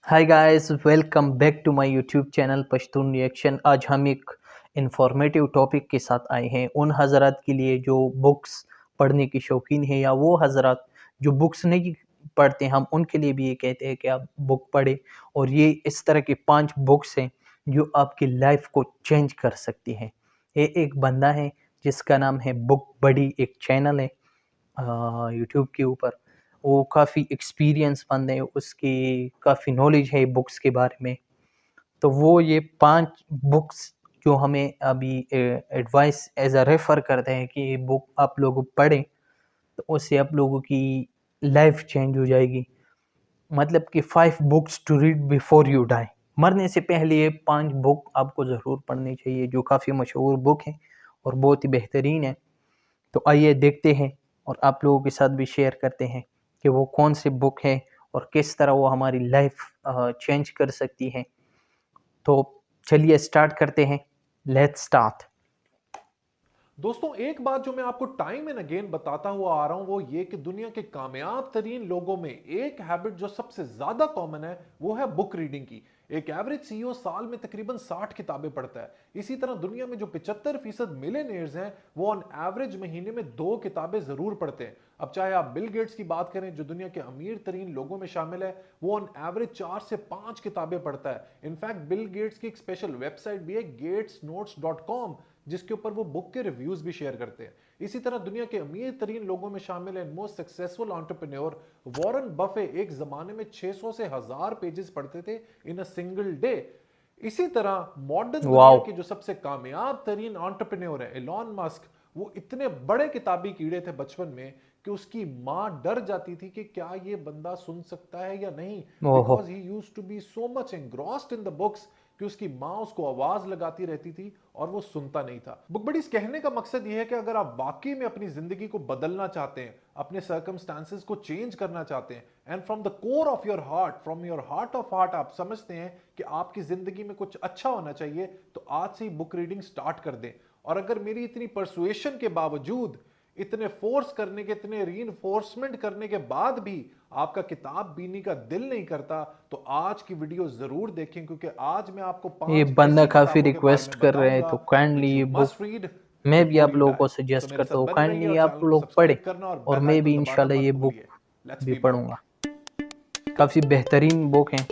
Hi guys, welcome back to my YouTube channel Pashtun reaction. आज हम एक इंफॉर्मेटिव टॉपिक के साथ आए हैं उन हज़रात के लिए जो बुक्स पढ़ने की शौकीन है, या वो हज़रात जो बुक्स नहीं पढ़ते। हम उनके लिए भी ये कहते हैं कि आप बुक पढ़ें। और ये इस तरह की 5 बुक्स हैं जो आपकी लाइफ को चेंज कर सकती हैं। ये एक बंदा है जिसका नाम है बुक बडी, एक चैनल है यूट्यूब के ऊपर। वो काफ़ी एक्सपीरियंस बंद है, उसकी काफ़ी नॉलेज है बुक्स के बारे में। तो वो ये 5 बुक्स जो हमें अभी एडवाइस एज़ अ रेफ़र करते हैं कि ये बुक आप लोग पढ़ें, तो उससे आप लोगों की लाइफ चेंज हो जाएगी। मतलब कि 5 books to read before you die. मरने से पहले ये 5 बुक आपको ज़रूर पढ़नी चाहिए, जो काफ़ी मशहूर बुक हैं और बहुत ही बेहतरीन है। तो आइए देखते हैं और आप लोगों के साथ भी शेयर करते हैं कि वो कौन सी बुक है और किस तरह वो हमारी लाइफ चेंज कर सकती है। तो चलिए स्टार्ट करते हैं। Let's start. दोस्तों, एक बात जो मैं आपको टाइम एंड अगेन बताता हुआ आ रहा हूं वो ये कि दुनिया के कामयाब तरीन लोगों में एक हैबिट जो सबसे ज्यादा कॉमन है वो है बुक रीडिंग की। एक एवरेज सीईओ साल में तकरीबन 60 किताबें पढ़ता है। इसी तरह दुनिया में जो 75% मिलियनेयर्स हैं वो ऑन एवरेज महीने में 2 किताबें जरूर पढ़ते हैं। अब चाहे आप बिल गेट्स की बात करें जो दुनिया के अमीर तरीन लोगों में शामिल है, वो ऑन एवरेज 4 से 5 किताबें पढ़ता है। इनफैक्ट बिल गेट्स की एक स्पेशल वेबसाइट भी है gatesnotes.com, जिसके ऊपर वो बुक के रिव्यूज भी शेयर करते हैं। इसी तरह दुनिया के अमीर तरीन लोगों में शामिल है most successful entrepreneur Warren Buffett. एक जमाने में 600 से 1000 पेजेस पढ़ते थे इन अ सिंगल डे। इसी तरह मॉडर्न दुनिया वाओ। के जो सबसे कामयाब तरीन एंटरप्रेन्योर है एलॉन मस्क, वो इतने बड़े किताबी कीड़े थे बचपन में कि उसकी मां डर जाती थी कि क्या ये बंदा सुन सकता है या नहीं, ओहो। Because he used to be so much engrossed in the books कि उसकी मां उसको आवाज लगाती रहती थी और वो सुनता नहीं था। बुक बडीज कहने का मकसद ये है कि अगर आप वाकई में अपनी जिंदगी को बदलना चाहते हैं, अपने सर्कमस्टांसेस को चेंज करना चाहते हैं, and from the core of your heart, from your heart of heart आप समझते हैं कि आपकी जिंदगी में कुछ अच्छा होना चाहिए, तो आज से ही बुक रीडिंग स्टार्ट कर दें। और अगर मेरी इतनी परसुएशन के बावजूद, इतने फोर्स करने के, इतने रीइंफोर्समेंट करने के बाद भी आपका किताब पीने का दिल नहीं करता, तो आज की वीडियो जरूर देखें, क्योंकि आज मैं आपको ये 5 बंदा ऐसी काफ़ी किताबों के बारे रिक्वेस्ट में कर रहे हैं, बताऊंगा तो काइंडली विच यू ये बुक मस्ट रीड मैं भी बिफोर आप यू लोगों डाई। को सो सजेस्ट मेरे करता साथ हूँ, बने रहिए काइंडली और आप चैनल को लोग पढ़ें। सब्सक्राइब करना और और बेल मैं भी आइकन दबाना इंशाल्लाह ये मत बुक भूलिए। लेट्स भी बी बैक। पढ़ूंगा। काफ़ी बेहतरीन बुक है।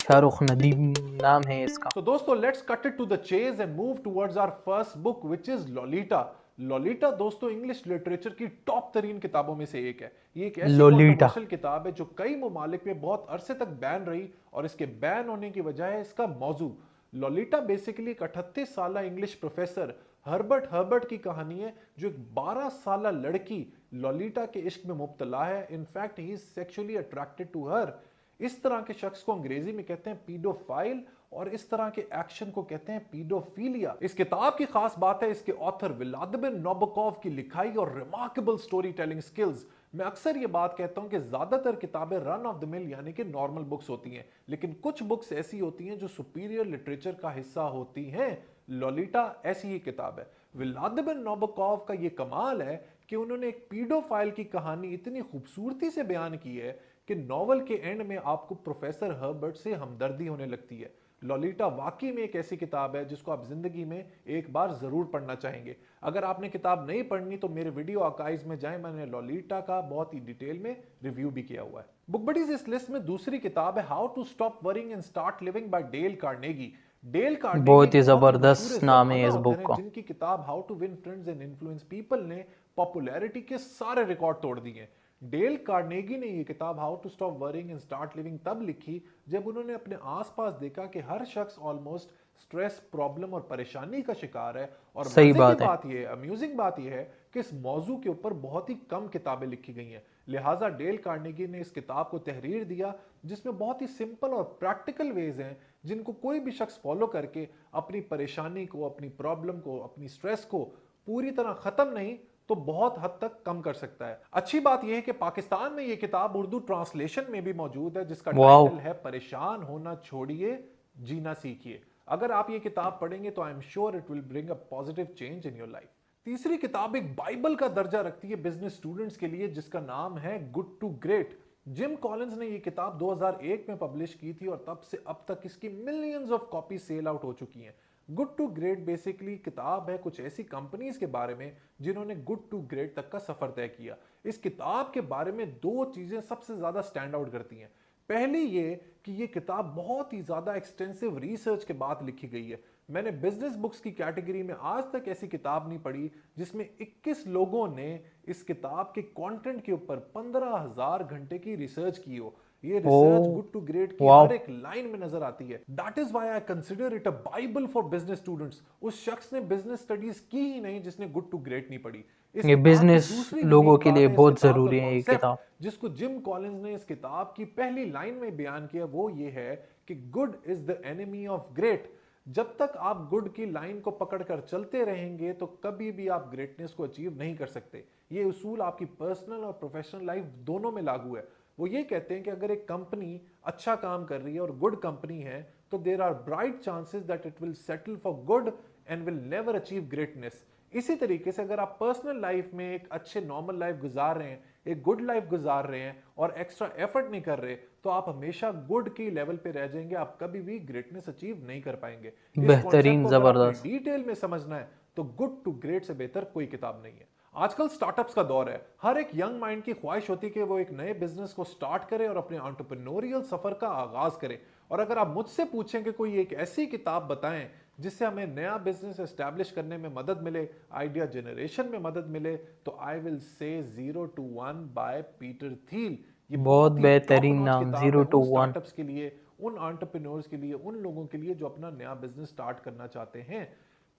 शाहरुख नदीम नाम है इसका। तो दोस्तों, let's cut it to the chase and move towards our first book which is Lolita. Lolita दोस्तों इंग्लिश लिटरेचर की टॉप तरीन किताबों में से एक है। ये एक ऐसी लोलीटा। कंट्रोवर्शियल किताब है जो कई ममालिक में बहुत अरसे तक बैन रही, और इसके बैन होने की वजह है इसका मौजू। लॉलीटा बेसिकली एक 38 साल इंग्लिश प्रोफेसर हर्बर्ट हर्बर्ट की कहानी है, जो एक 12 साल लड़की लॉलीटा के इश्क में मुब्तला है। In fact he is sexually attracted to her. इस तरह के शख्स को अंग्रेजी में कहते हैं पीडोफाइल, और इस तरह के एक्शन को कहते हैं पीडोफीलिया। इस किताब की खास बात है इसके ऑथर व्लादिमीर नाबोकोव की लिखाई और रिमार्केबल स्टोरी टेलिंग स्किल्स। मैं अक्सर ये बात कहता हूं कि ज्यादातर किताबें रन ऑफ द मिल यानी कि नॉर्मल बुक्स होती हैं, लेकिन कुछ बुक्स ऐसी होती हैं जो सुपीरियर लिटरेचर का हिस्सा होती हैं। लॉलीटा ऐसी ही किताब है। व्लादिमीर नाबोकोव का ये कमाल है कि उन्होंने एक पीडोफाइल की कहानी इतनी खूबसूरती से बयान की है कि नॉवल के एंड में आपको प्रोफेसर हर्बर्ट से हमदर्दी होने लगती है। लॉलीटा वाकई में एक ऐसी किताब है जिसको आप जिंदगी में एक बार जरूर पढ़ना चाहेंगे। अगर आपने किताब नहीं पढ़नी तो मेरे वीडियो आर्काइव्स में जाएं, मैंने लॉलीटा का बहुत ही डिटेल में रिव्यू भी किया हुआ है। बुक बडीज इस लिस्ट में दूसरी किताब है how to stop worrying and start living by Dale Carnegie. Dale Carnegie बहुत ही एक बहुत ही मशहूर ज़बरदस्त नाम है जमाना इस ऑथर बुक हैं का। जिनकी किताब how to win friends and influence people ने पॉपुलैरिटी के सारे रिकॉर्ड तोड़ दिए। डेल कार्नेगी ने यह किताब how to stop worrying and start living तब लिखी जब उन्होंने अपने आसपास देखा कि हर शख्स ऑलमोस्ट स्ट्रेस, प्रॉब्लम और परेशानी का शिकार है। और सही मजे की बात है। बात यह है, अम्यूजिंग बात यह है कि इस मौजू के ऊपर बहुत ही कम किताबें लिखी गई हैं। लिहाजा डेल कार्नेगी ने इस किताब को तहरीर दिया जिसमें बहुत ही सिंपल और प्रैक्टिकल वेज हैं जिनको कोई भी शख्स फॉलो करके अपनी परेशानी को, अपनी प्रॉब्लम को, अपनी स्ट्रेस को पूरी तरह खत्म नहीं तो बहुत हद तक कम कर सकता है। अच्छी बात यह है कि पाकिस्तान में यह किताब उर्दू ट्रांसलेशन में भी मौजूद है जिसका वाओ। टाइटल है परेशान होना छोड़िए, जीना सीखिए। अगर आप ये किताब पढ़ेंगे तो I am sure it will bring a positive change in your life. तीसरी किताब एक बाइबल का दर्जा रखती है बिजनेस स्टूडेंट्स के लिए जिसका नाम है good to great. Jim Collins ने ये किताब 2001 में पब्लिश की थी और तब से अब तक इसकी millions of copy sell out हो चुकी हैं। गुड टू ग्रेट बेसिकली किताब है कुछ ऐसी कंपनीज के बारे में जिन्होंने गुड टू ग्रेट तक का सफर तय किया। इस किताब के बारे में दो चीजें सबसे ज्यादा स्टैंड आउट करती हैं। पहली ये कि ये किताब बहुत ही ज्यादा एक्सटेंसिव रिसर्च के बाद लिखी गई है। मैंने बिजनेस बुक्स की कैटेगरी में आज तक ऐसी किताब नहीं पढ़ी जिसमें 21 लोगों ने इस किताब के कंटेंट के ऊपर 15,000 घंटे की रिसर्च की हो। ये रिसर्च ओ गुड टू ग्रेट की वाह। हर एक लाइन में नजर आती है। That is why I consider it a bible for business students. उस शख्स ने बिजनेस स्टडीज की ही नहीं जिसने गुड टू ग्रेट नहीं पढ़ी। इस ये किताब की बिजनेस दूसरी लोगों यूनिक के लिए बात है इस बहुत किताब का ज़रूरी है ये कॉन्सेप्ट किताब। जिसको जिम कॉलिंस ने इस किताब की पहली लाइन में बयान किया, वो ये है कि good is the enemy of great. जब तक आप गुड की लाइन को पकड़कर चलते रहेंगे तो कभी भी आप ग्रेटनेस को अचीव नहीं कर सकते। ये उसूल आपकी पर्सनल और प्रोफेशनल लाइफ दोनों में लागू है। वो ये कहते हैं कि अगर एक कंपनी अच्छा काम कर रही है और गुड कंपनी है तो there are bright chances that it will settle for good and will never achieve greatness. इसी तरीके से अगर आप पर्सनल लाइफ में एक अच्छे नॉर्मल लाइफ गुजार रहे हैं, एक गुड लाइफ गुजार रहे हैं और एक्स्ट्रा एफर्ट नहीं कर रहे तो आप हमेशा गुड की लेवल पे रह जाएंगे, आप कभी भी ग्रेटनेस अचीव नहीं कर पाएंगे। इस कॉन्सेप्ट बेहतरीन, को अगर आपने ज़बरदस्त। डिटेल में समझना है तो गुड टू ग्रेट से बेहतर कोई किताब नहीं है। आजकल स्टार्टअप्स का दौर है। हर एक यंग माइंड की ख्वाहिश होती है कि वो एक नए बिजनेस को स्टार्ट करे और अपने एंटरप्रेन्योरियल सफर का आगाज करे। और अगर आप मुझसे पूछें कि कोई एक ऐसी किताब बताएं जिससे हमें नया बिजनेस एस्टैब्लिश करने में मदद मिले, आइडिया जनरेशन में मदद मिले, तो I will say 0 to 1 by Peter Thiel. ये बहुत बहुत ही टॉप बेहतरीन नॉच नाम, किताब जीरो है टू उन वन स्टार्टअप्स के लिए, उन एंटरप्रेन्योर्स के लिए, उन लोगों के लिए जो अपना नया बिजनेस स्टार्ट करना चाहते हैं।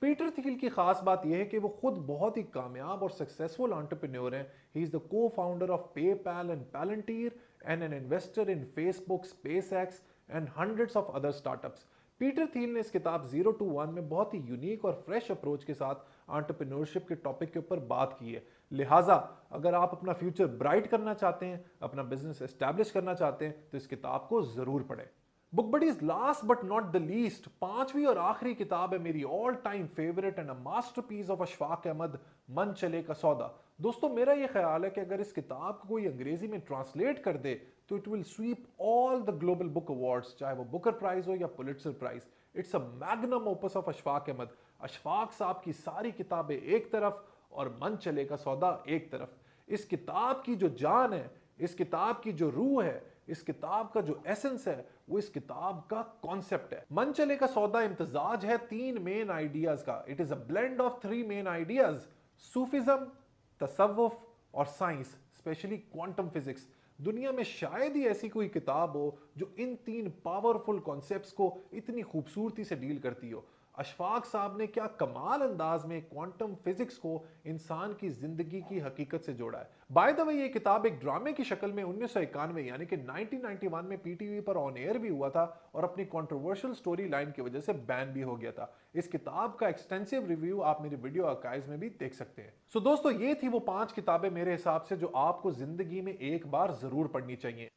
पीटर थिल की खास बात यह है कि वो खुद बहुत ही कामयाब और सक्सेसफुल एंटरप्रेन्योर हैं। He is the co-founder of PayPal and Palantir and an investor in Facebook, SpaceX and hundreds of other startups. Peter Thiel ने इस किताब 0 to 1 में बहुत ही यूनिक और फ्रेश अप्रोच के साथ एंटरप्रेन्योरशिप के टॉपिक के ऊपर बात की है। लिहाजा अगर आप अपना फ्यूचर ब्राइट करना चाहते हैं, अपना बिजनेस एस्टैब्लिश करना चाहते हैं, तो इस किताब को जरूर पढ़ें। Book buddies last but not the least, पांचवी और आखिरी किताब है मेरी all time favourite and a masterpiece of Ashfaq Ahmed, मन चले का सौदा। दोस्तों मेरा यह ख्याल है कि अगर इस किताब को कोई अंग्रेजी में ट्रांसलेट कर दे तो it will sweep all the global book awards, चाहे वो बुकर प्राइज हो या Pulitzer prize. It's a magnum opus of Ashfaq Ahmed. Ashfaq साहब की सारी किताबें एक तरफ और मन चले का सौदा एक तरफ। इस किताब की जो जान है, इस किताब की जो रूह है, इस किताब का जो एसेंस है, वो इस किताब का कॉन्सेप्ट है। मन चले का सौदा इम्तजाज है 3 मेन आइडियाज का। It is a blend of 3 main ideas, Sufism, तसव्वुफ और साइंस, स्पेशली क्वांटम फिजिक्स। दुनिया में शायद ही ऐसी कोई किताब हो जो इन 3 पावरफुल कॉन्सेप्ट्स को इतनी खूबसूरती से डील करती हो। अशफाक साहब ने क्या कमाल अंदाज में क्वांटम फिजिक्स को इंसान की जिंदगी की हकीकत से जोड़ा है। बाय द वे ये किताब एक ड्रामे की शक्ल में 1991 यानी कि 1991 में पीटीवी पर ऑन एयर भी हुआ था और अपनी कंट्रोवर्शियल स्टोरी लाइन की वजह से बैन भी हो गया था। इस किताब का एक्सटेंसिव रिव्यू आप मेरे वीडियो आर्काइव्स में भी देख सकते हैं। सो दोस्तों ये थी वो 5 किताबें मेरे हिसाब से जो आपको जिंदगी में एक बार जरूर पढ़नी चाहिए।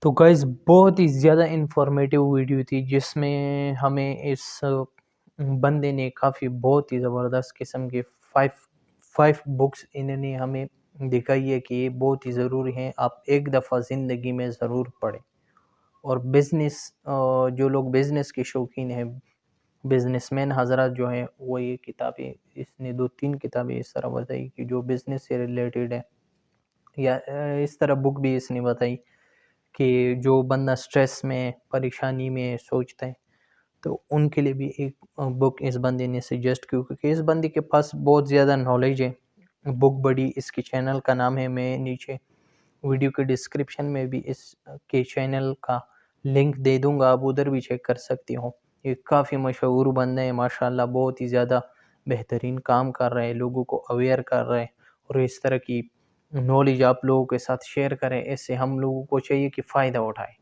तो गाइस बहुत ही ज़्यादा इंफॉर्मेटिव वीडियो थी जिसमें हमें इस बंदे ने काफ़ी बहुत ही ज़बरदस्त किस्म के फाइव फाइव बुक्स इन्होंने हमें दिखाई है कि ये बहुत ही ज़रूरी हैं, आप एक दफ़ा ज़िंदगी में ज़रूर पढ़ें। और बिज़नेस जो लोग बिज़नेस के शौकीन हैं, बिजनेसमैन हजरात जो हैं, वो ये किताबें, इसने 2-3 किताबें इस तरह बताई कि जो बिज़नेस से रिलेटेड है, या इस तरह बुक भी इसने बताई कि जो बंदा स्ट्रेस में, परेशानी में सोचता है तो उनके लिए भी एक बुक इस बंदे ने सजेस्ट की, क्योंकि इस बंदे के पास बहुत ज़्यादा नॉलेज है। बुक बड़ी इसके चैनल का नाम है, मैं नीचे वीडियो के डिस्क्रिप्शन में भी इस के चैनल का लिंक दे दूंगा, आप उधर भी चेक कर सकते हो। ये काफ़ी मशहूर बंदा है माशाल्लाह, बहुत ही ज़्यादा बेहतरीन काम कर रहे हैं, लोगों को अवेयर कर रहे हैं और इस तरह की नॉलेज आप लोगों के साथ शेयर करें, इससे हम लोगों को चाहिए कि फ़ायदा उठाएं।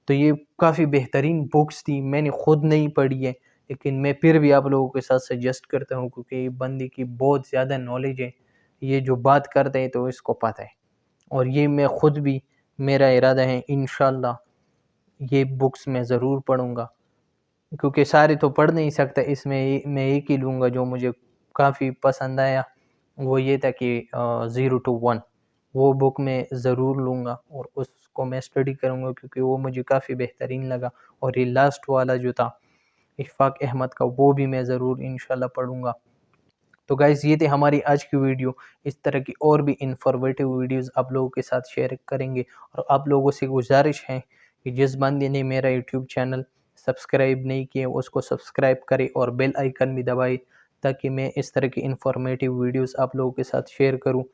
तो ये काफ़ी बेहतरीन बुक्स थी, मैंने खुद नहीं पढ़ी है लेकिन मैं फिर भी आप लोगों के साथ सजेस्ट करता हूँ क्योंकि बंदे की बहुत ज़्यादा नॉलेज है, ये जो बात करते हैं तो इसको पता है। और ये मैं खुद भी, मेरा इरादा है इंशाल्लाह ये बुक्स मैं ज़रूर पढ़ूँगा, क्योंकि सारे तो पढ़ नहीं सकता, इसमें मैं एक ही लूँगा जो मुझे काफ़ी पसंद आया, वो ये था कि 0 to 1। वो बुक मैं ज़रूर लूँगा और उसको मैं स्टडी करूँगा, क्योंकि वो मुझे काफ़ी बेहतरीन लगा। और ये लास्ट वाला जो था इशफ़ाक़ अहमद का, वो भी मैं ज़रूर इंशाल्लाह पढ़ूँगा। तो गाइज़ ये थी हमारी आज की वीडियो। इस तरह की और भी इन्फॉर्मेटिव वीडियोज़ आप लोगों के साथ शेयर करेंगे। और आप लोगों से गुजारिश है कि जिस बंदे ने मेरा यूट्यूब चैनल सब्सक्राइब नहीं किया उसको सब्सक्राइब करे और बेल आइकन भी दबाए, ताकि मैं इस तरह की इन्फॉर्मेटिव वीडियोज़ आप लोगों के साथ शेयर करूँ।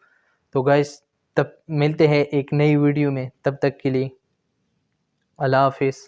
तो गाइज़ तब मिलते हैं एक नई वीडियो में, तब तक के लिए अल्लाह हाफ़िज़।